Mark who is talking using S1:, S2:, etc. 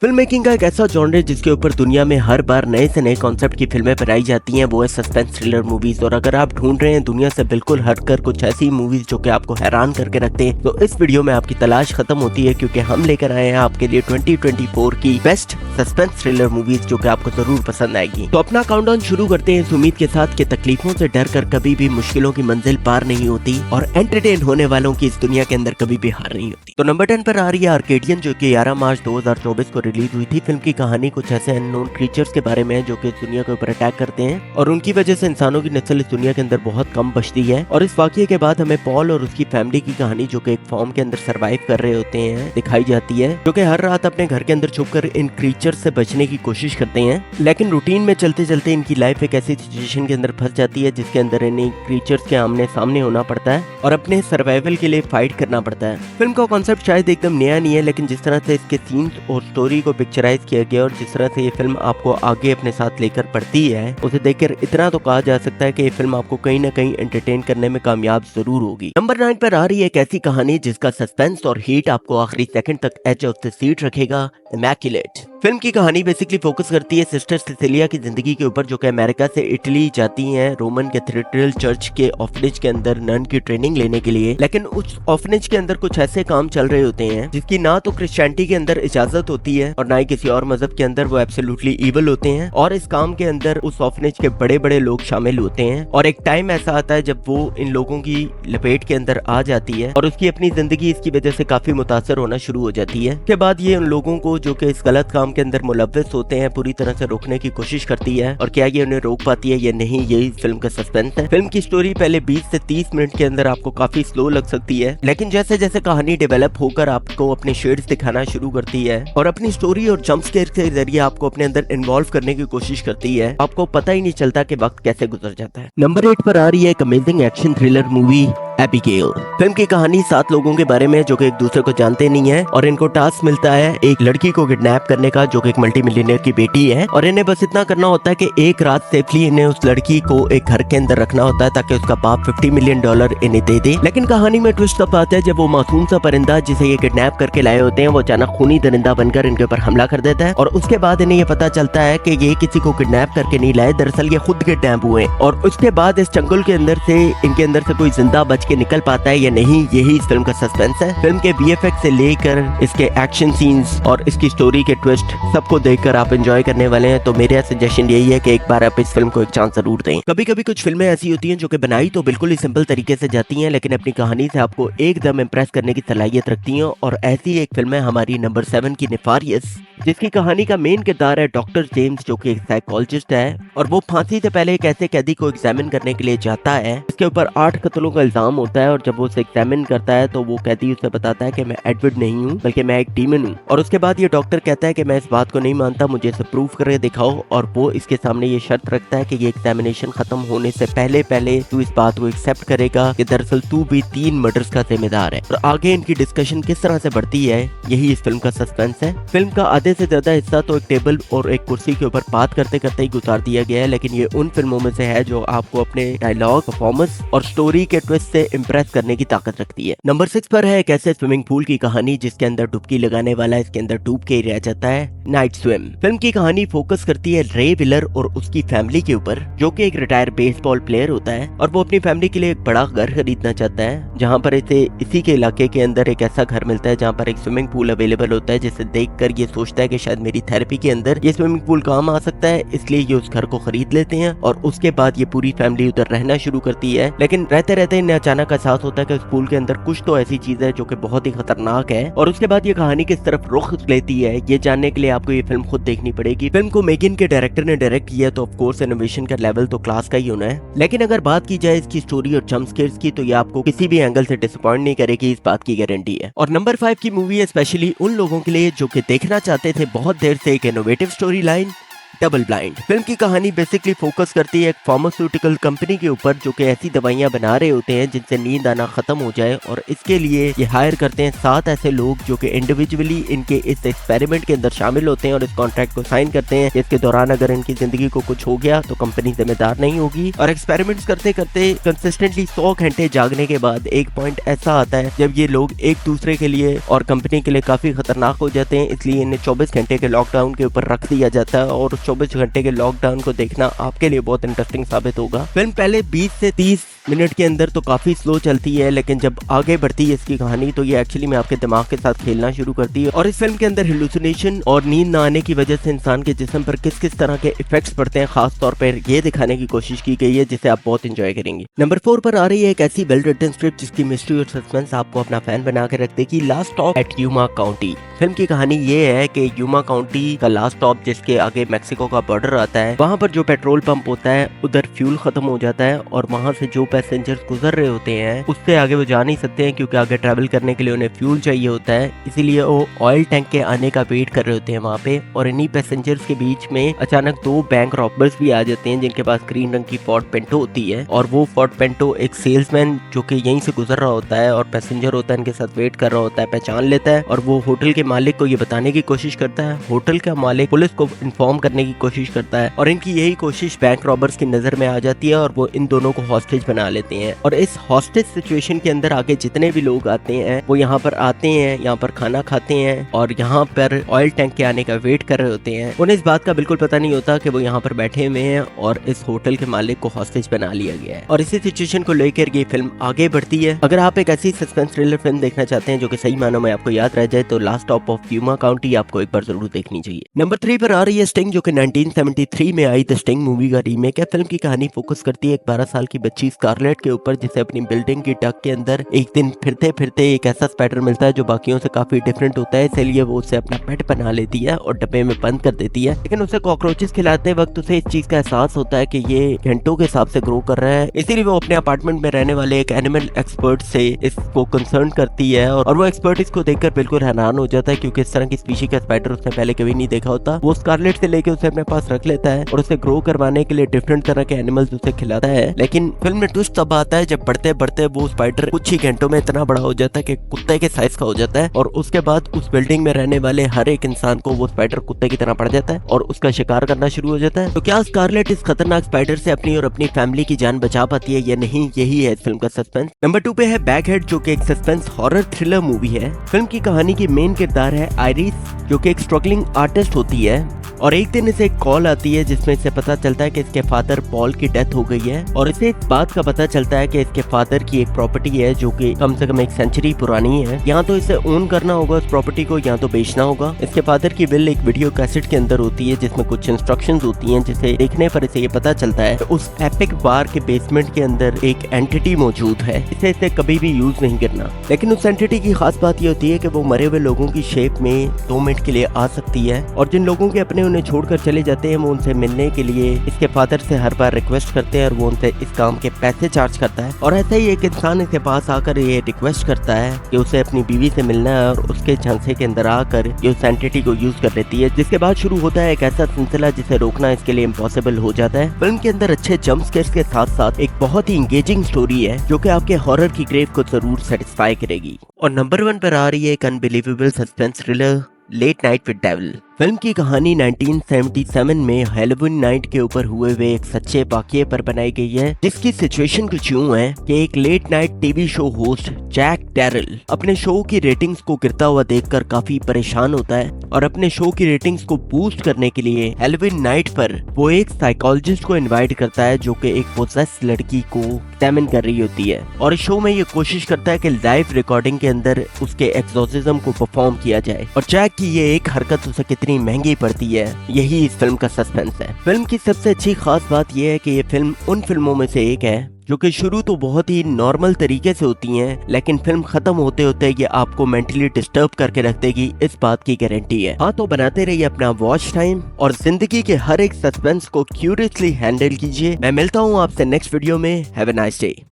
S1: Film making का एक ऐसा जॉनर जिसके ऊपर दुनिया में हर बार नए से नए कॉन्सेप्ट की फिल्में बनाई जाती हैं, वो है सस्पेंस थ्रिलर मूवीज। और अगर आप ढूंढ रहे हैं दुनिया से बिल्कुल हटकर कुछ ऐसी मूवीज जो कि आपको हैरान करके रखते हैं, तो इस वीडियो में आपकी तलाश खत्म होती है, क्योंकि हम लेकर आए हैं आपके लिए 2024 की बेस्ट सस्पेंस थ्रिलर मूवीज जो कि आपको जरूर पसंद आएगी। तो अपना काउंटडाउन शुरू करते हैं इस उम्मीद के साथ कि तकलीफों से डर कर कभी भी मुश्किलों की मंजिल पार नहीं होती और एंटरटेन होने वालों की इस दुनिया के अंदर कभी भी हार नहीं होती। तो नंबर 10 पर आ रही है आर्केडियन, जो कि 11 मार्च 2024 को रिलीज हुई थी। फिल्म की कहानी कुछ ऐसे अननोन क्रीचर्स के बारे में है जो कि इस दुनिया के ऊपर अटैक करते हैं और उनकी वजह से इंसानों की नस्ल इस दुनिया के अंदर बहुत कम बचती है। और इस वाकये के बाद हमें पॉल और उसकी फैमिली की कहानी, जो कि एक फॉर्म के अंदर सरवाइव कर रहे होते हैं, दिखाई जाती है, जो कि हर रात अपने घर के अंदर छुपकर इन क्रीचर्स से बचने की कोशिश करते हैं। लेकिन रूटीन में चलते चलते इनकी लाइफ एक ऐसी सिचुएशन के अंदर फंस जाती है जिसके अंदर इन्हें क्रीचर्स के आमने सामने होना पड़ता है और अपने सर्वाइवल के लिए फाइट करना पड़ता है। फिल्म का कॉन्सेप्ट शायद एकदम नया नहीं है, लेकिन जिस तरह से इसके सीन्स और स्टोरी को पिक्चराइज किया गया और जिस तरह से ये फिल्म आपको आगे अपने साथ लेकर बढ़ती है, उसे देखकर इतना तो कहा जा सकता है कि ये फिल्म आपको कहीं ना कहीं एंटरटेन करने में कामयाब जरूर होगी। नंबर 9 पर आ रही है एक ऐसी कहानी जिसका सस्पेंस और हीट आपको आखिरी सेकंड तक एज ऑफ द सीट रखेगा, इमैक्युलेट। फिल्म की कहानी बेसिकली फोकस करती है सिस्टर सिसिलिया की जिंदगी के ऊपर, जो कि अमेरिका से इटली जाती हैं रोमन कैथेड्रल चर्च के ऑर्फनेज के अंदर नन की ट्रेनिंग लेने के लिए। लेकिन उस ऑर्फनेज के अंदर कुछ ऐसे काम चल रहे होते हैं जिसकी ना तो क्रिश्चियनिटी के अंदर इजाजत होती है और ना ही किसी और मजहब के अंदर, वो एब्सोल्युटली ईवल होते हैं। और इस काम के अंदर उस ऑर्फनेज के बड़े बड़े लोग शामिल होते हैं और एक टाइम ऐसा आता है जब वो इन लोगों की लपेट के अंदर आ जाती है और उसकी अपनी जिंदगी इसकी वजह से काफी मुतासर होना शुरू हो जाती है। के बाद ये उन लोगों को जो कि इस गलत काम के अंदर मुलव्वस होते हैं पूरी तरह से रोकने की कोशिश करती है, और क्या ये उन्हें रोक पाती है या नहीं, यही फिल्म का सस्पेंस है। फिल्म की स्टोरी पहले 20 से 30 मिनट के अंदर आपको काफी स्लो लग सकती है, लेकिन जैसे जैसे कहानी डेवलप होकर आपको अपने शेड्स दिखाना शुरू करती है और अपनी स्टोरी और जंप स्केयर के जरिए आपको अपने अंदर इन्वॉल्व करने की कोशिश करती है, आपको पता ही नहीं चलता कि वक्त कैसे गुजर जाता है। नंबर 8 पर आ रही है एक amazing action thriller movie Abigail. Film की कहानी 7 लोगों के बारे में जो कि एक दूसरे को जानते नहीं है और इनको टास्क मिलता है एक लड़की को किडनैप करने का, जो कि एक मल्टी मिलियनेयर की बेटी है, और इन्हें बस इतना करना होता है कि एक रात सेफली इन्हें उस लड़की को एक घर के अंदर रखना होता है ताकि उसका बाप $50 मिलियन इन्हें दे दे। लेकिन कहानी में ट्विस्ट तब आता है जब वो मासूम सा परिंदा जिसे ये किडनैप करके लाए होते हैं, वो अचानक खूनी दरिंदा बनकर इनके ऊपर हमला कर देता है और उसके बाद इन्हें ये पता चलता है कि ये किसी को किडनैप करके नहीं लाए, दरअसल ये खुद किडनैप हुए। और उसके बाद इस जंगल के अंदर से इनके अंदर से कोई जिंदा बच के निकल पाता है नहीं, यही इस फिल्म का सस्पेंस है। फिल्म के VFX से लेकर इसके एक्शन सीन्स और इसकी स्टोरी के ट्विस्ट सबको देखकर आप एंजॉय करने वाले हैं। तो मेरा सजेशन यही है कि एक बार आप इस फिल्म को एक चांस जरूर दें। कभी कभी कुछ फिल्में ऐसी होती हैं जो कि बनाई तो बिल्कुल ही सिंपल तरीके से जाती हैं, लेकिन अपनी कहानी से आपको एकदम इम्प्रेस करने की सलाहियत रखती हैं, और ऐसी एक फिल्म है हमारी नंबर 7 की नेफारियस, जिसकी कहानी का मेन किरदार है डॉक्टर जेम्स, जो कि एक साइकोलॉजिस्ट है और वो फांसी से पहले एक ऐसे कैदी को एग्जामिन करने के लिए जाता है इसके ऊपर 8 कत्लों का इल्जाम होता है। और जब वो उसे एग्जामिन करता है तो वो कैदी उसे बताता है कि मैं एडवर्ड नहीं हूँ बल्कि मैं एक डीमन हूँ। और उसके बाद ये डॉक्टर कहता है कि मैं इस बात को नहीं मानता, मुझे इसे प्रूव करके दिखाओ। और वो इसके सामने ये शर्त रखता है कि ये एग्जामिनेशन खत्म होने से पहले पहले तू इस बात को एक्सेप्ट करेगा कि दरअसल तू भी 3 मर्डर्स का जिम्मेदार है। और आगे इनकी डिस्कशन किस तरह से बढ़ती है, यही इस फिल्म का सस्पेंस है। फिल्म का आधे से ज्यादा हिस्सा तो एक टेबल और एक कुर्सी के ऊपर बात करते करते ही गुजार दिया गया है, लेकिन ये उन फिल्मों में से है जो आपको अपने डायलॉग, परफॉर्मेंस और स्टोरी के ट्विस्ट से इम्प्रेस करने की ताकत रखती है। नंबर 6 पर है एक ऐसे स्विमिंग पूल की कहानी जिसके अंदर डुबकी लगाने वाला इसके अंदर डूब के ही रह जाता है, नाइट स्विम। फिल्म की कहानी फोकस करती है रे विलर और उसकी फैमिली के ऊपर, जो कि एक रिटायर बेसबॉल प्लेयर होता है और वो अपनी फैमिली के लिए एक बड़ा घर खरीदना चाहता है, जहां पर इसे इसी के इलाके के अंदर एक ऐसा घर मिलता है जहां पर एक स्विमिंग पूल अवेलेबल होता है, जिसे देखकर ये सोचता है कि शायद मेरी थेरेपी के अंदर ये स्विमिंग पूल काम आ सकता है, इसलिए ये उस घर को खरीद लेते हैं। और उसके बाद ये पूरी फैमिली उधर रहना शुरू करती है, लेकिन रहते रहते इन्हें अचानक एहसास होता है कि उस पूल के अंदर कुछ तो ऐसी चीज है जो कि बहुत ही खतरनाक है। और उसके बाद ये कहानी किस तरफ रुख लेती है, ये जानने के लिए आपको ये फिल्म खुद देखनी पड़ेगी। फिल्म को मेगिन के डायरेक्टर ने डायरेक्ट किया, तो ऑफ कोर्स इनोवेशन का लेवल तो क्लास का ही होना है। लेकिन अगर बात की जाए इसकी स्टोरी और जंप स्केयर्स की, तो ये आपको किसी भी एंगल से डिसअपॉइंट नहीं करेगी, इस बात की गारंटी है। और नंबर 5 की मूवी है स्पेशली उन लोगों के लिए जो कि देखना चाहते थे बहुत देर से एक innovative story line, double blind. Film की कहानी बेसिकली फोकस करती है एक फार्मास्यूटिकल कंपनी के ऊपर जो कि ऐसी दवाइयां बना रहे होते हैं जिनसे नींद आना खत्म हो जाए, और इसके लिए ये हायर करते हैं 7 ऐसे लोग जो कि इंडिविजुअली इनके इस एक्सपेरिमेंट के अंदर शामिल होते हैं और इस कॉन्ट्रैक्ट को साइन करते हैं। इसके दौरान अगर इनकी जिंदगी को कुछ हो गया तो कंपनी जिम्मेदार नहीं होगी। और एक्सपेरिमेंट्स करते करते कंसिस्टेंटली 100 घंटे जागने के बाद एक पॉइंट ऐसा आता है जब ये लोग एक दूसरे के लिए और कंपनी के लिए काफी खतरनाक हो जाते हैं, इसलिए इन्हें 24 घंटे के लॉकडाउन के ऊपर रख दिया जाता है। और 24 घंटे के लॉकडाउन को देखना आपके लिए बहुत इंटरेस्टिंग साबित होगा। फिल्म पहले 20 से 30 मिनट के अंदर तो काफी स्लो चलती है, लेकिन जब आगे बढ़ती है इसकी कहानी तो ये एक्चुअली में आपके दिमाग के साथ खेलना शुरू करती है। और इस फिल्म के अंदर हेलुसिनेशन और नींद न आने की वजह से इंसान के जिस्म पर किस किस तरह के इफेक्ट्स पड़ते हैं खास तौर पर ये दिखाने की कोशिश की गई है, जिसे आप बहुत इंजॉय करेंगे। नंबर 4 पर आ रही है एक ऐसी वेल रिटन स्क्रिप्ट जिसकी मिस्ट्री और सस्पेंस आपको अपना फैन बना के रख देगी। Last stop at Yuma county. Film की कहानी ये है कि यूमा काउंटी का लास्ट स्टॉप जिसके आगे मैक्सिको का बॉर्डर आता है, वहाँ पर जो पेट्रोल पंप होता है उधर फ्यूल खत्म हो जाता है और वहाँ से जो पैसेंजर्स गुजर रहे होते हैं उससे आगे वो जा नहीं सकते हैं क्योंकि आगे ट्रैवल करने के लिए उन्हें फ्यूल चाहिए होता है। इसीलिए वो ऑयल टैंक के आने का वेट कर रहे होते हैं वहाँ पे। और इन्हीं पैसेंजर्स के बीच में अचानक 2 बैंक रॉबर्स भी आ जाते हैं जिनके पास ग्रीन रंग की फोर्ड पेंटो होती है। और वो फोर्ड पेंटो एक सेल्समैन जो कि यहीं से गुजर रहा होता है और पैसेंजर होता है इनके साथ वेट कर रहा होता है पहचान लेता है और वो होटल के मालिक को ये बताने की कोशिश करता है। होटल का मालिक पुलिस को इन्फॉर्म करने की कोशिश करता है और इनकी यही कोशिश बैंक रॉबर्स की नजर में आ जाती है और वो इन दोनों को हॉस्टेज बना लेते हैं। और इस हॉस्टेज सिचुएशन के अंदर आगे जितने भी लोग आते हैं वो यहाँ पर आते हैं, यहाँ पर खाना खाते हैं और यहाँ पर ऑयल टैंक के आने का वेट कर रहे होते हैं। उन्हें इस बात का बिल्कुल पता नहीं होता कि वो यहाँ पर बैठे हुए हैं और इस होटल के मालिक को हॉस्टेज बना लिया गया है। और इसी सिचुएशन को लेकर ये फिल्म आगे बढ़ती है। अगर आप एक ऐसी सस्पेंस थ्रिलर फिल्म देखना चाहते हैं जो कि सही मानों में आपको याद रह जाए तो last stop of Yuma county आपको एक बार जरूर देखनी चाहिए। नंबर 3 पर आ रही है स्टिंग जो कि 1973 में आई द स्टिंग मूवी का रीमेक है। फिल्म की कहानी फोकस करती है एक 12 साल की बच्ची स्कारलेट के ऊपर जिसे अपनी बिल्डिंग की टक के अंदर एक दिन फिरते फिरते एक ऐसा स्पाइडर मिलता है जो बाकियों से काफी डिफरेंट होता है, इसलिए वो उसे अपना पेट बना लेती है और डब्बे में बंद कर देती है। लेकिन उसे कॉकरोचेस खिलाते वक्त उसे इस चीज का एहसास होता है कि ये घंटों के हिसाब से ग्रो कर रहा है, इसीलिए वो अपने अपार्टमेंट में रहने वाले एक एनिमल एक्सपर्ट से इसको कंसर्न करती है और वो एक्सपर्ट इसको देखकर बिल्कुल हैरान हो जाता है क्योंकि इस तरह की स्पीशी का स्पाइडर उसने पहले कभी नहीं देखा होता। वो स्कारलेट से लेके उसे अपने पास रख लेता है और उसे ग्रो करवाने के लिए डिफरेंट तरह के एनिमल्स उसे खिलाता है। लेकिन फिल्म में ट्विस्ट तब आता है जब बढ़ते बढ़ते वो स्पाइडर कुछ ही घंटों में इतना बड़ा हो जाता है कि कुत्ते के साइज का हो जाता है और उसके बाद उस बिल्डिंग में रहने वाले हर एक इंसान को वो स्पाइडर कुत्ते की तरह पड़ जाता है और उसका शिकार करना शुरू हो जाता है। तो क्या स्कारलेट इस खतरनाक स्पाइडर से अपनी और अपनी फैमिली की जान बचा पाती है या नहीं, यही है इस फिल्म का सस्पेंस। नंबर 2 पे है बैकहेड जो कि एक सस्पेंस हॉरर थ्रिलर मूवी है। फिल्म की कहानी की मेन किरदार है आयरिस जो कि एक स्ट्रगलिंग आर्टिस्ट होती है और एक दिन इसे एक कॉल आती है जिसमें इसे पता चलता है कि इसके फादर पॉल की डेथ हो गई है और इसे इस बात का पता चलता है कि इसके फादर की एक प्रॉपर्टी है जो कि कम से कम 1 सेंचुरी पुरानी है। यहाँ तो इसे ओन करना होगा उस प्रॉपर्टी को, यहाँ तो बेचना होगा। इसके फादर की विल एक वीडियो कैसेट के अंदर होती है जिसमें कुछ इंस्ट्रक्शंस होती हैं जिसे देखने पर इसे ये पता चलता है उस एपिक बार के बेसमेंट के अंदर एक एंटिटी मौजूद है, इसे कभी भी यूज नहीं करना। लेकिन उस एंटिटी की खास बात ये होती है कि वो मरे हुए लोगों की शेप में 2 मिनट के लिए आ सकती है और जिन लोगों के अपने उन्हें छोड़कर चले जाते हैं वो उनसे मिलने के लिए इसके फादर से हर बार रिक्वेस्ट करते हैं और वो उनसे इस काम के पैसे चार्ज करता है। और ऐसे ही एक इंसान इसके पास आकर ये रिक्वेस्ट करता है कि उसे अपनी बीवी से मिलना है और उसके झांसे के अंदर आकर ये उस एंटिटी को यूज कर लेती है, जिसके बाद शुरू होता है एक ऐसा सिलसिला जिसे रोकना इसके लिए इम्पॉसिबल हो जाता है। फिल्म के अंदर अच्छे जंप स्केयर्स के साथ साथ एक बहुत ही इंगेजिंग स्टोरी है जो कि आपके हॉरर की क्रेव को जरूर सेटिस्फाई करेगी। और नंबर 1 पर आ रही है एक unbelievable suspense thriller Late Night with Devil. Film की कहानी 1977 में हैलोवीन नाइट के ऊपर हुए हुए एक सच्चे वाकये पर बनाई गई है जिसकी सिचुएशन कुछ यूं है कि एक late night TV show host Jack Darrell अपने शो की रेटिंग्स को गिरता हुआ देखकर काफी परेशान होता है और अपने शो की रेटिंग्स को बूस्ट करने के लिए हैलोवीन नाइट पर वो एक साइकोलॉजिस्ट को इनवाइट करता है जो कि एक पोसेस लड़की को एग्जामिन कर रही होती है और इस शो में ये कोशिश करता है कि लाइव रिकॉर्डिंग के अंदर उसके एक्सोर्सिज्म को परफॉर्म किया जाए और जैक की ये एक हरकत उसे कितनी महंगी पड़ती है, यही इस फिल्म का सस्पेंस है। फिल्म की सबसे अच्छी खास बात यह है कि ये फिल्म उन फिल्मों में से एक है जो कि शुरू तो बहुत ही नॉर्मल तरीके से होती हैं लेकिन फिल्म खत्म होते होते ये आपको मेंटली डिस्टर्ब करके रख देगी, इस बात की गारंटी है। हाँ तो बनाते रहिए अपना वॉच टाइम और जिंदगी के हर एक सस्पेंस को क्यूरियसली हैंडल कीजिए। मैं मिलता हूँ आपसे नेक्स्ट वीडियो में। Have a nice day.